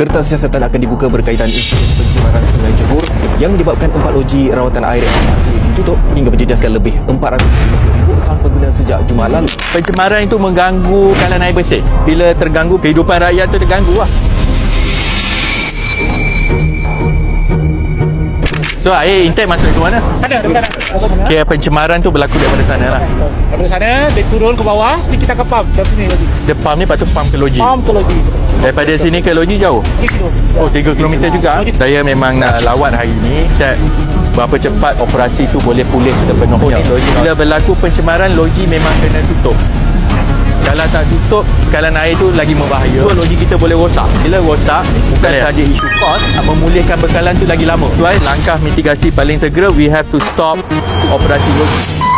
Kertas siasatan akan dibuka berkaitan insiden pencemaran Sungai Johor yang menyebabkan 4 loji rawatan air yang ditutup hingga menjejaskan lebih 400,000 orang pengguna sejak Jumaat lalu. Pencemaran itu mengganggu kalan air bersih. Bila terganggu, kehidupan rakyat tu terganggu lah. So air intake masuk ke mana? Ada. Kira pencemaran tu berlaku daripada sana lah. Daripada sana, dia turun ke bawah, ni kita ke pump dari sini lagi. Dia pump ni patut pump ke loji. Pump ke loji. Daripada sini ke loji jauh? 3 kilo. Oh, 3 km juga. Saya memang nak lawat hari ni, cek berapa cepat operasi tu boleh pulih sepenuhnya. Bila berlaku pencemaran, loji memang kena tutup. Kalau tak tutup, kalan air tu lagi membahaya. Loji kita boleh rosak. Bila rosak, bukan sahaja isu kos, memulihkan bekalan tu lagi lama. Langkah mitigasi paling segera, we have to stop operasi loji.